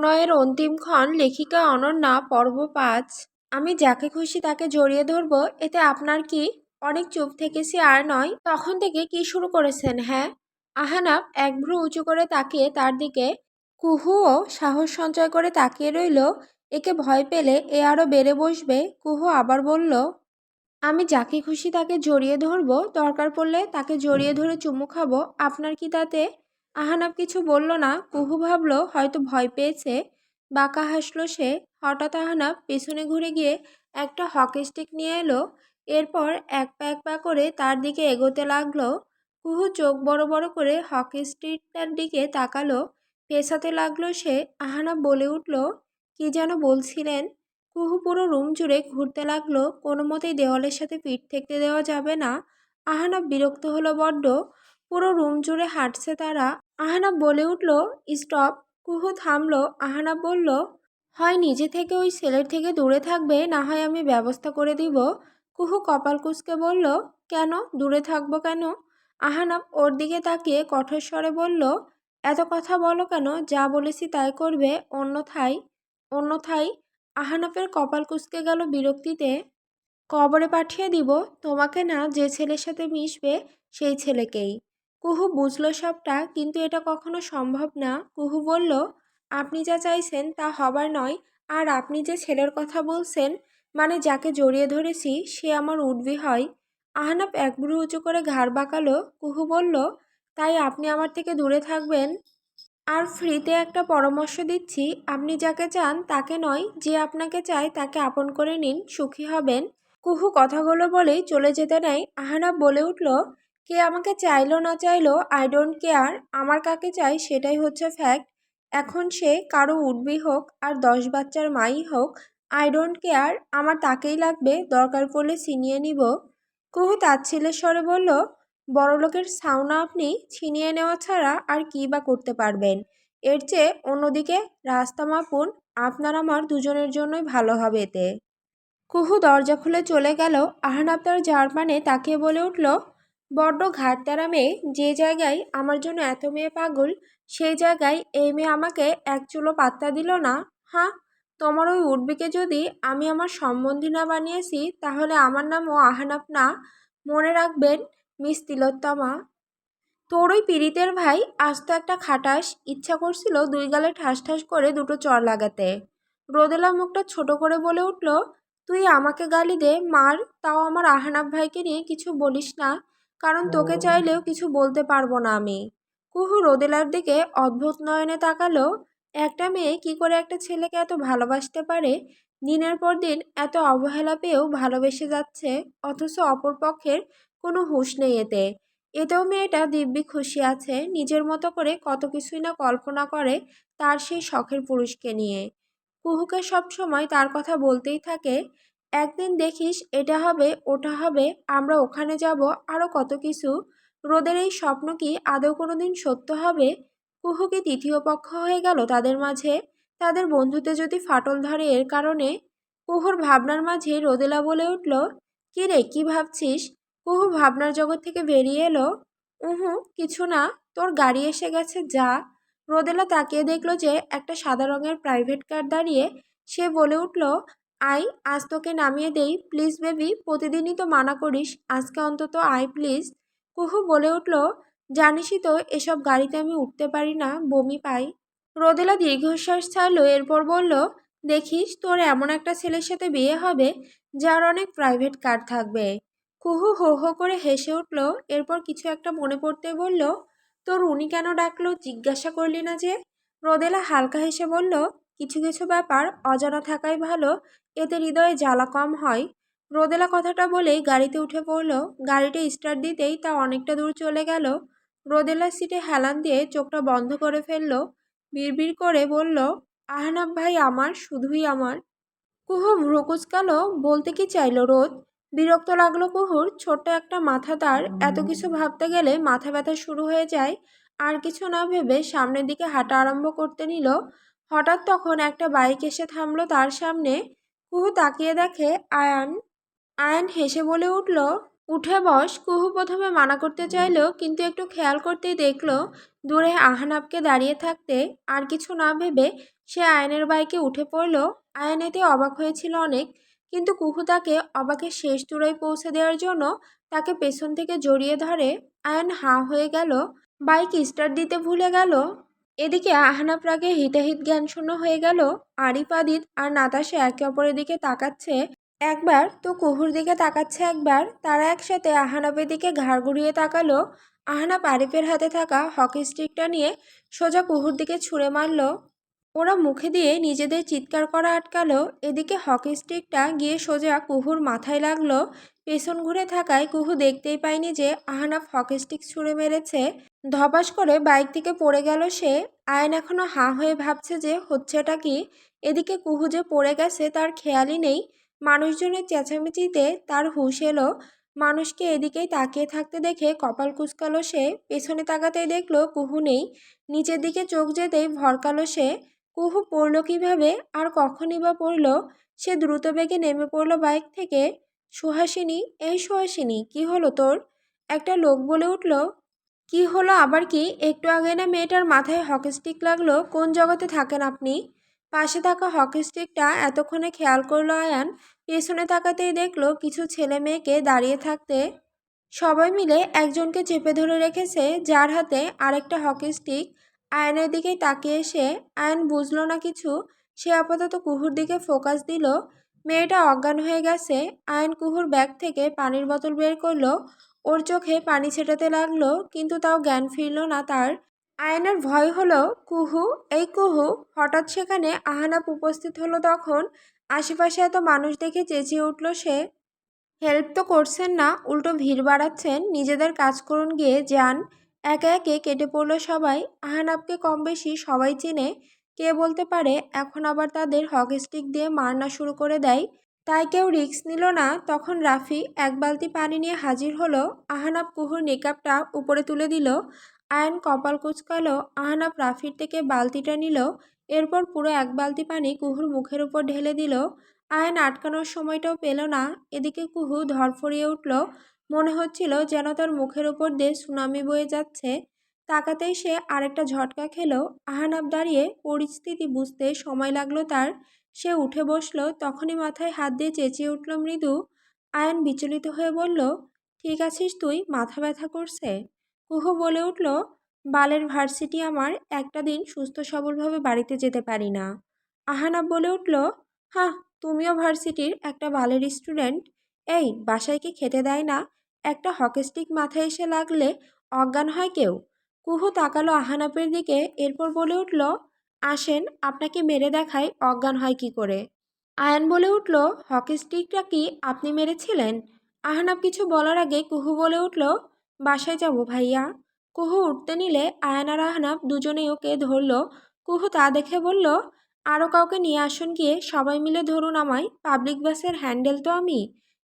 প্রণয়ের অন্তিমক্ষণ লেখিকা অনন্যা পর্ব ৫। আমি যাকে খুশি তাকে জড়িয়ে ধরব, এতে আপনার কি? অনেক চুপ থেকেছি আর নয়। তখন থেকে কি শুরু করেছেন? হ্যাঁ। আহানাফ এক ভ্রু উঁচু করে তাকিয়ে তার দিকে। কুহুও সাহস সঞ্চয় করে তাকিয়ে রইল। একে ভয় পেলে এ আরো বেড়ে বসবে। কুহু আবার বলল, আমি যাকে খুশি তাকে জড়িয়ে ধরব, দরকার পড়লে তাকে জড়িয়ে ধরে চুমু খাবো, আপনার কি তাতে? আহানাফ কিছু বলল না। কুহু ভাবল হয়তো ভয় পেয়েছে। বাঁকা হাসল সে। হঠাৎ আহানাফ পেছনে ঘুরে গিয়ে একটা হকি স্টিক নিয়ে এলো। এরপর এক পা করে তার দিকে এগোতে লাগলো। কুহু চোখ বড় বড় করে হকি স্টিকটার দিকে তাকালো। পেছাতে লাগলো সে। আহানাফ বলে উঠল, কি যেন বলছিলেন? কুহু পুরো রুম জুড়ে ঘুরতে লাগলো। কোনো মতেই দেওয়ালের সাথে পিঠ ঠেকতে দেওয়া যাবে না। আহানাফ বিরক্ত হলো বড্ড। পুরো রুম জুড়ে হাঁটছে তারা। আহানাফ বলে উঠল, স্টপ। কুহু থামলো। আহানাফ বলল, হয় নিজে থেকে ওই ছেলের থেকে দূরে থাকবে, না হয় আমি ব্যবস্থা করে দিব। কুহু কপাল কুঁচকে বলল, কেন দূরে থাকবো কেন? আহানাফ ওর দিকে তাকিয়ে কঠোর স্বরে বলল, এত কথা বলো কেন? যা বলেছি তাই করবে, অন্যথায়। আহানাফের কপাল কুঁচকে গেল বিরক্তিতে। কবরে পাঠিয়ে দিব, তোমাকে না, যে ছেলের সাথে মিশবে সেই ছেলেকেই। কুহু বুঝল সবটা, কিন্তু এটা কখনো সম্ভব না। কুহু বলল, আপনি যা চাইছেন তা হবার নয়। আর আপনি যে ছেলের কথা বলছেন, মানে যাকে জড়িয়ে ধরেছি, সে আমার উঠবি হয়। আহনাফ এক ভ্রু উঁচু করে ঘাড় বাঁকালো। কুহু বলল, তাই আপনি আমার থেকে দূরে থাকবেন? আর ফ্রিতে একটা পরামর্শ দিচ্ছি, আপনি যাকে চান তাকে নয়, যে আপনাকে চায় তাকে আপন করে নিন, সুখী হবেন। কুহু কথাগুলো বলেই চলে যেতে নেয়। আহনাফ বলে উঠল, কে আমাকে চাইলো না চাইলো আই ডোন্ট কেয়ার, আমার কাকে চাই সেটাই হচ্ছে ফ্যাক্ট। এখন সে কারো উঠবি হোক আর 10 বাচ্চার মাই হোক, আই ডোন্ট কেয়ার, আমার তাকেই লাগবে, দরকার পড়লে ছিনিয়ে নিব। কুহু তাচ্ছিল্যের স্বরে বলল, বড়লোকের ছাউনা আপনি ছিনিয়ে নেওয়া ছাড়া আর কী বা করতে পারবেন? এর চেয়ে অন্যদিকে রাস্তা মাপুন, আপনার আমার দুজনের জন্যই ভালো হবে এতে। কুহু দরজা খুলে চলে গেল। আহনাফ তার যাওয়ার পানে তাকিয়ে বলে উঠল, বড্ড ঘাটতারা মেয়ে। যে জায়গায় আমার জন্য এত মেয়ে পাগল, সেই জায়গায় এই মেয়ে আমাকে এক চুলো পাত্তা দিল না। হ্যাঁ, তোমার ওই উর্বিকে যদি আমি আমার সম্বন্ধী না বানিয়েছি, তাহলে আমার নামও আহনাফ না। মনে রাখবেন মিস তিলোত্তমা। তোর ওই পীড়িতের ভাই আস্ত একটা খাটাস। ইচ্ছা করছিল দুই গালে ঠাস ঠাস করে দুটো চড় লাগাতে। রোদেলা মুখটা ছোট করে বলে উঠল, তুই আমাকে গালি দে, মার, তাও আমার আহনাফ ভাইকে নিয়ে কিছু বলিস না, কারণ তোকে চাইলেও কিছু বলতে পারবো না আমি। কুহু রোদেলার দিকে অদ্ভুত নয়নে তাকালো। একটা মেয়ে কি করে একটা ছেলেকে এত ভালোবাসতে পারে? দিনের পর দিন এত অবহেলা পেয়েও ভালোবেসে যাচ্ছে, অথচ অপর পক্ষের কোনো হুঁশ নেই এতে। এতেও মেয়েটা দিব্যি খুশি আছে, নিজের মতো করে কত কিছুই না কল্পনা করে তার সেই শখের পুরুষকে নিয়ে। কুহুকে সব সময় তার কথা বলতেই থাকে, একদিন দেখিস এটা হবে, ওটা হবে, আমরা ওখানে যাব, আরও কত কিছু। রোদের এই স্বপ্ন কি আদৌ কোনোদিন সত্য হবে? কুহু কি তৃতীয় পক্ষ হয়ে গেল তাদের মাঝে? তাদের বন্ধুতে যদি ফাটল ধরে এর কারণে? কুহুর ভাবনার মাঝে রোদেলা বলে উঠল, কি রে, কি ভাবছিস? কুহু ভাবনার জগৎ থেকে বেরিয়ে এলো। কিছু না, তোর গাড়ি এসে গেছে, যা। রোদেলা তাকিয়ে দেখলো যে একটা সাদা রঙের প্রাইভেট কার দাঁড়িয়ে। সে বলে উঠল, আই, আজ তোকে নামিয়ে দেই প্লিজ বেবি, প্রতিদিনই তো মানা করিস, আজকে অন্তত আয় প্লিজ। কুহু বলে উঠল, জানিসই তো এসব গাড়িতে আমি উঠতে পারি না, বমি পাই। রোদেলা দীর্ঘশ্বাস ছাড়লো। এরপর বলল, দেখিস তোর এমন একটা ছেলের সাথে বিয়ে হবে যার অনেক প্রাইভেট কার থাকবে। কুহু হো হো করে হেসে উঠল। এরপর কিছু একটা মনে পড়তে বলল, তোর উনি কেন ডাকলো, জিজ্ঞাসা করলি না যে? রোদেলা হালকা হেসে বলল, কিছু কিছু ব্যাপার অজানা থাকাই ভালো, এতে হৃদয়ে জ্বালা কম হয়। রোদেলা কথাটা বলেই গাড়িতে উঠে পড়ল। গাড়িটা স্টার্ট দিতেই তা অনেকটা দূর চলে গেল। রোদেলার সিটে হেলান দিয়ে চোখটা বন্ধ করে ফেলল। বিড়বিড় করে বলল, আহনাফ ভাই আমার, শুধুই আমার। কুহু ভ্রু কুঁচকালো। বলতে কি চাইল রোদ? বিরক্ত লাগলো কুহুর। ছোট্ট একটা মাথা, তার এত কিছু ভাবতে গেলে মাথা ব্যথা শুরু হয়ে যায়। আর কিছু না ভেবে সামনের দিকে হাঁটা আরম্ভ করতে নিল। হঠাৎ তখন একটা বাইক এসে থামলো তার সামনে। কুহু তাকিয়ে দেখে আয়ান। আয়ান হেসে বলে উঠল, উঠে বস, কুহু প্রথমে মানা করতে চাইলো, কিন্তু একটু খেয়াল করতেই দেখলো দূরে আহনাবকে দাঁড়িয়ে থাকতে। আর কিছু না ভেবে সে আয়নের বাইকে উঠে পড়ল। আয়ন এতে অবাক হয়েছিল অনেক, কিন্তু কুহু তাকে অবাকের শেষ চূড়ায় পৌঁছে দেওয়ার জন্য তাকে পেছন থেকে জড়িয়ে ধরে। আয়ন হাঁ হয়ে গেল, বাইক স্টার্ট দিতে ভুলে গেল। এদিকে আহনাব রাগে হিতাহিত জ্ঞানশূন্য হয়ে গেল। আরিফ, আদিত আর নাতাশা একে অপরের দিকে তাকাচ্ছে একবার, তো কুহুর দিকে তাকাচ্ছে একবার। তারা একসাথে আহনাবের দিকে ঘাড় ঘুরিয়ে তাকালো। আহনাব আরিফের হাতে থাকা হকি স্টিকটা নিয়ে সোজা কুহুর দিকে ছুঁড়ে মারল। ওরা মুখে দিয়ে নিজেদের চিৎকার করা আটকালো। এদিকে হকি স্টিকটা গিয়ে সোজা কুহুর মাথায় লাগলো। পেছন ঘুরে থাকায় কুহু দেখতেই পায়নি যে আহনাব হকি স্টিক ছুঁড়ে মেরেছে। ধপাস করে বাইক থেকে পড়ে গেল সে। আয়ন এখনো হাঁ হয়ে ভাবছে যে হচ্ছেটা কি। এদিকে কুহু যে পড়ে গেছে তার খেয়ালই নেই। মানুষজনের চেঁচামেচিতে তার হুঁশ এলো। মানুষকে এদিকেই তাকিয়ে থাকতে দেখে কপাল কুঁচকালো সে। পেছনে তাকাতেই দেখলো কুহু নেই। নিচের দিকে চোখ যেতেই ভরকালো সে। কুহু পড়ল কিভাবে, আর কখনই বা পড়ল। সে দ্রুত বেগে নেমে পড়ল বাইক থেকে। সুহাসিনী, এই সুহাসিনী, কি হলো তোর? একটা লোক বলে উঠল। কি হলো আবার কি? একটু আগে না মেয়েটার মাথায় হকি স্টিক লাগলো, কোন জগতে থাকেন আপনি? পাশে থাকা হকি স্টিকটা এতক্ষণে খেয়াল করলো আয়ান। পেছনে তাকাতেই দেখলো কিছু ছেলে মেয়েকে দাঁড়িয়ে থাকতে। সবাই মিলে একজনকে চেপে ধরে রেখেছে, যার হাতে আরেকটা হকি স্টিক। আয়নের দিকে তাকিয়ে এসে আয়ন বুঝলো না কিছু। সে আপাতত কুহুর দিকে ফোকাস দিল। মেয়েটা অজ্ঞান হয়ে গেছে। আয়ন কুহুর ব্যাগ থেকে পানির বোতল বের করলো। ওর চোখে পানি ছেটাতে লাগলো, কিন্তু তাও জ্ঞান ফিরল না তার। আয়নের ভয় হলো। কুহু, এই কুহু! হঠাৎ সেখানে আহনাব উপস্থিত হলো। তখন আশেপাশে এত মানুষ দেখে চেঁচিয়ে উঠল সে। হেল্প তো করছেন না, উল্টো ভিড় বাড়াচ্ছেন। নিজেদের কাজ করুন গিয়ে, যান। একে একে কেটে পড়ল সবাই। আহনাবকে কম বেশি সবাই চেনে। কে বলতে পারে এখন আবার তাদের হকি স্টিক দিয়ে মারনা শুরু করে দেয়। তাই কেউ রিস্ক নিল না। তখন রাফি এক বালতি পানি নিয়ে হাজির হলো। আহনাব কুহুর নিকাবটা উপরে তুলে দিল। আয়ন কপাল কুঁচকালো। আহনাব রাফির থেকে বালতিটা নিল। এরপর পুরো এক বালতি পানি কুহুর মুখের উপর ঢেলে দিল। আয়ন আটকানোর সময়টাও পেল না। এদিকে কুহু ধরফরিয়ে উঠল। মনে হচ্ছিল যেন তার মুখের উপর দিয়ে সুনামি বয়ে যাচ্ছে। তাকাতেই সে আরেকটা ঝটকা খেলো। আহনাব দাঁড়িয়ে পরিস্থিতি বুঝতে সময় লাগলো তার। সে উঠে বসলো, তখনই মাথায় হাত দিয়ে চেঁচিয়ে উঠল মৃদু। আয়ন বিচলিত হয়ে বলল, ঠিক আছিস তুই? মাথা ব্যথা করছে? কুহু বলে উঠল, বালের ভার্সিটি আমার, একটা দিন সুস্থ সবলভাবে বাড়িতে যেতে পারি না। আহনাব বলে উঠল, হাহ, তুমিও ভার্সিটির একটা বালের স্টুডেন্ট? এই, বাসায় কি খেতে দেয় না? একটা হকি স্টিক মাথায় এসে লাগলে অজ্ঞান হয় কেউ? কুহু তাকালো আহনাবের দিকে, এরপর বলে উঠল, আসেন, আপনাকে মেরে দেখাই অজ্ঞান হয় কি করে। আয়ান বলে উঠল, হকি স্টিকটা কি আপনি মেরেছিলেন? আহনাব কিছু বলার আগে কুহু বলে উঠল, বাসায় যাব ভাইয়া। কুহু উঠতে নিলে আয়ান আর আহনাব দুজনেই ওকে ধরল। কুহু তা দেখে বলল, আরও কাউকে নিয়ে আসুন গিয়ে, সবাই মিলে ধরুন আমায়, পাবলিক বাসের হ্যান্ডেল তো আমি।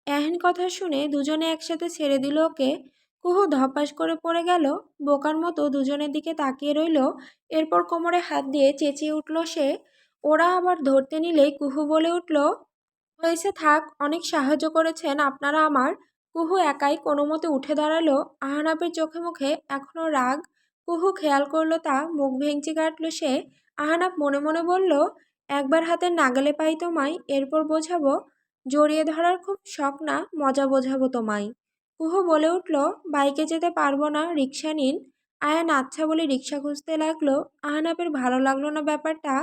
এহেন কথা শুনে দুজনে একসাথে ছেড়ে দিল ওকে। কুহু ধপাস করে পড়ে গেল। বোকার মতো দুজনের দিকে তাকিয়ে রইল। এরপর কোমরে হাত দিয়ে চেঁচিয়ে উঠল সে। ওরা আবার ধরতে নিলেই কুহু বলে উঠল, হয়েছে থাক, অনেক সাহায্য করেছেন আপনারা আমার। কুহু একাই কোনো মতে উঠে দাঁড়ালো। আহনাবের চোখে মুখে এখনো রাগ। কুহু খেয়াল করলো তা, মুখ ভেঙচি কাটল সে। আহনাব মনে মনে বলল, একবার হাতের নাগালে পাই তোমায়, এরপর বোঝাবো। জড়িয়ে ধরার খুব শখ না, মজা বোঝাবো তোমায়। কুহু বলে উঠল, বাইকে যেতে পারবো না, রিক্সা নিন। আয়ান আচ্ছা বলে রিক্সা খুঁজতে লাগলো। আহনাবের ভালো লাগলো না ব্যাপারটা।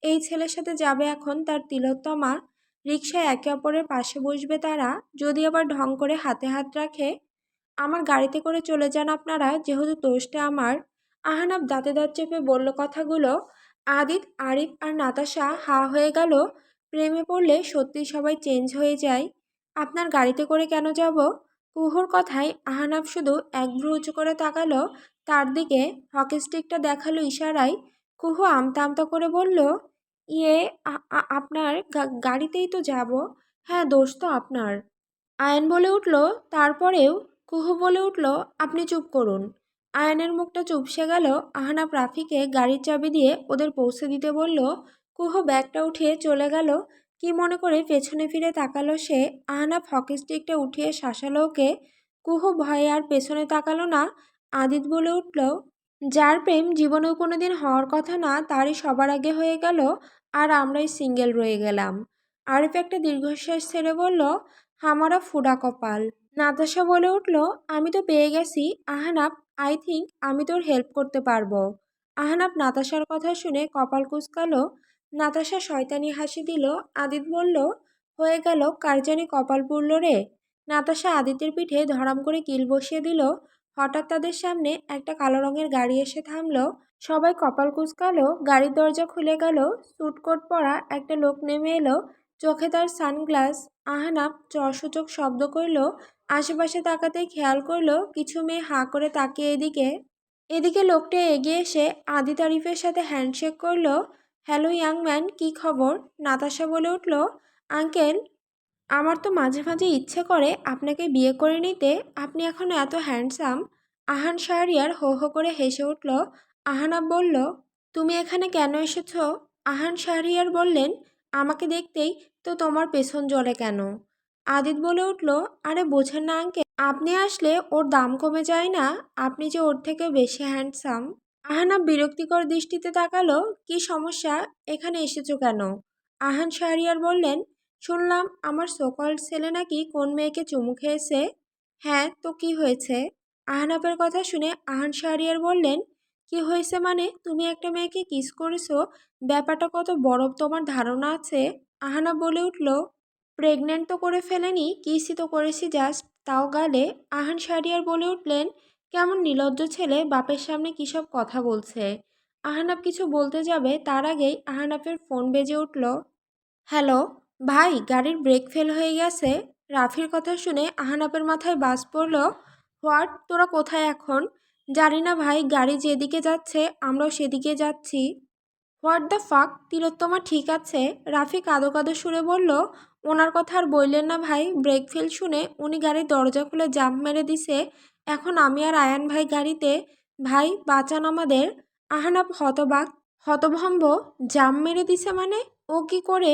এই ছেলের সাথে যাবে এখন তার তিলোত্তমা। রিকশায় একে অপরের পাশে বসবে তারা, যদি আবার ঢং করে হাতে হাত রাখে। আমার গাড়িতে করে চলে যান আপনারা, যেহেতু দোষটা আমার। আহনাব দাঁতে দাঁত চেপে বলল কথাগুলো। আদিত, আরিফ আর নাতাশা হা হয়ে গেল। প্রেমে পড়লে সত্যি সবাই চেঞ্জ হয়ে যায়। আপনার গাড়িতে করে কেন যাব? কুহুর কথায় আহনাব শুধু এক ভ্রু উঁচু করে তাকালো তার দিকে। হকি স্টিকটা দেখালো ইশারায়। কুহু আমতা আমতা করে বলল, ইয়ে, আপনার গাড়িতেই তো যাব। হ্যাঁ, দোষ তো আপনার। আয়ন বলে উঠল, তারপরেও। কুহু বলে উঠল, আপনি চুপ করুন। আয়নের মুখটা চুপসে গেল। আহনাব রাফিকে গাড়ির চাবি দিয়ে ওদের পৌঁছে দিতে বলল। কুহু ব্যাগটা উঠিয়ে চলে গেল। কি মনে করে পেছনে ফিরে তাকালো সে। আহনাব হকি স্টিকটা উঠিয়ে শাসালো ওকে। কুহু ভয়ে আর পেছনে তাকালো না। আদিত বলে উঠল, যার প্রেম জীবনেও কোনোদিন হওয়ার কথা না তারই সবার আগে হয়ে গেল, আর আমরাই সিঙ্গেল রয়ে গেলাম। আরিফ একটা দীর্ঘশ্বাস ছেড়ে বলল, হামারা ফুডা কপাল। নাতাশা বলে উঠল, আমি তো পেয়ে গেছি আহনাব, আই থিঙ্ক আমি তোর হেল্প করতে পারবো। আহনাব নাতাশার কথা শুনে কপাল কুঁচকালো। নাতাশা শয়তানি হাসি দিল। আদিত বলল, হয়ে গেল, কার জানি কপাল পুড়ল রে। নাতাশা আদিত্যের পিঠে ধড়াম করে কিল বসিয়ে দিল। হঠাৎ তাদের সামনে একটা কালো রঙের গাড়ি এসে থামলো। সবাই কপাল কুঁচকালো। গাড়ির দরজা খুলে গেল। স্যুটকোট পরা একটা লোক নেমে এলো। চোখে তার সানগ্লাস। আহনাব চসূচক শব্দ করল। আশেপাশে তাকাতেই খেয়াল করলো কিছু মেয়ে হাঁ করে তাকিয়ে এদিকে। এদিকে লোকটা এগিয়ে এসে আদিত আরিফের সাথে হ্যান্ডশেক করলো। হ্যালো ইয়াং ম্যান, কী খবর? নাতাশা বলে উঠল, আঙ্কেল, আমার তো মাঝে মাঝে ইচ্ছে করে আপনাকে বিয়ে করে নিতে, আপনি এখনো এত হ্যান্ডসাম। আহান শাহরিয়ার হো হো করে হেসে উঠল। আহানাব বলল, তুমি এখানে কেন এসেছো? আহান শাহরিয়ার বললেন, আমাকে দেখতেই তো তোমার পেছন জ্বলে কেন? আদিত বলে উঠল, আরে বোঝেন না আঙ্কেল, আপনি আসলে ওর দাম কমে যায় না, আপনি যে ওর থেকে বেশি হ্যান্ডসাম। আহানাব বিরক্তিকর দৃষ্টিতে তাকালো। কি সমস্যা, এখানে এসেছো কেন? আহান শাহরিয়ার বললেন, শুনলাম আমার সোকল্ড ছেলে নাকি কোন মেয়েকে চুমু খেয়েছে। হ্যাঁ, তো কি হয়েছে? আহনাফের কথা শুনে আহান শাহরিয়ার বললেন, কি হয়েছে মানে, তুমি একটা মেয়েকে কিস করেছো, ব্যাপারটা কত বড় তোমার ধারণা আছে? আহনাফ বলে উঠল, প্রেগনেন্ট তো করে ফেলেনি, কিসই তো করেছি জাস্ট, তাও গালে। আহান শাহরিয়ার বলে উঠলেন, কেমন নির্লজ্জ ছেলে, বাপের সামনে কী সব কথা বলছে। আহনাফ কিছু বলতে যাবে তার আগেই আহনাফের ফোন বেজে উঠল। হ্যালো ভাই, গাড়ির ব্রেক ফেল হয়ে গেছে। রাফির কথা শুনে আহনাফের মাথায় বাজ পড়ল। হোয়াট, তোরা কোথায় এখন? জানি না ভাই, গাড়ি যেদিকে যাচ্ছে আমরাও সেদিকে যাচ্ছি। হোয়াট দ্য ফাক, তিলোত্তমা ঠিক আছে? রাফি কাঁদো কাঁদো সুরে বলল। ওনার কথা আর বললেন না ভাই, ব্রেক ফেল শুনে উনি গাড়ির দরজা খুলে জাম্প মেরে দিছে। এখন আমি আর আয়ান ভাই গাড়িতে। ভাই বাঁচান আমাদের। আহনাব হতবাক, হতভম্ব। জাম্প মেরে দিছে মানে? ও কি করে?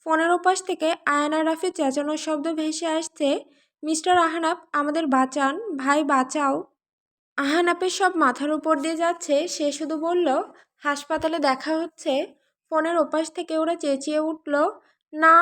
ফোনের ওপাশ থেকে আয়ান আর রাফির চেঁচানোর শব্দ ভেসে আসছে, মিস্টার আহনাব, আমাদের বাঁচান, ভাই বাঁচাও। আহানাপের সব মাথার উপর দিয়ে যাচ্ছে, সে শুধু বলল, হাসপাতালে দেখা হচ্ছে। ফোনের ওপাশ থেকে ওরা চেঁচিয়ে উঠল, না।